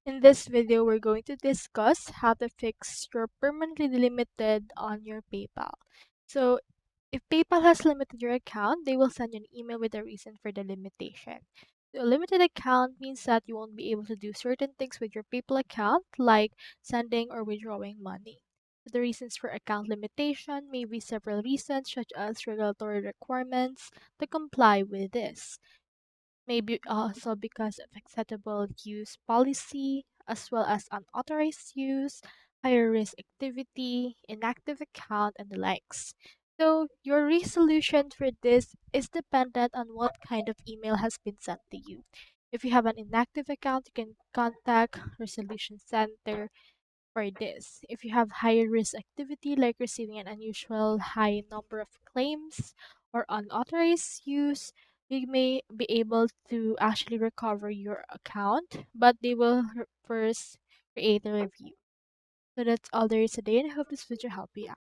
In this video, we're going to discuss how to fix your permanently limited on your PayPal. So, if PayPal has limited your account, they will send you an email with a reason for the limitation. So a limited account means that you won't be able to do certain things with your PayPal account, like sending or withdrawing money. The reasons for account limitation may be several reasons, such as regulatory requirements to comply with this. Maybe also because of acceptable use policy, as well as unauthorized use, higher risk activity, inactive account, and the likes. So, your resolution for this is dependent on what kind of email has been sent to you. If you have an inactive account, you can contact Resolution Center for this. If you have high risk activity like receiving an unusual high number of claims or unauthorized use, you may be able to actually recover your account, but they will first create a review. So that's all there is today, and I hope this video helped you out.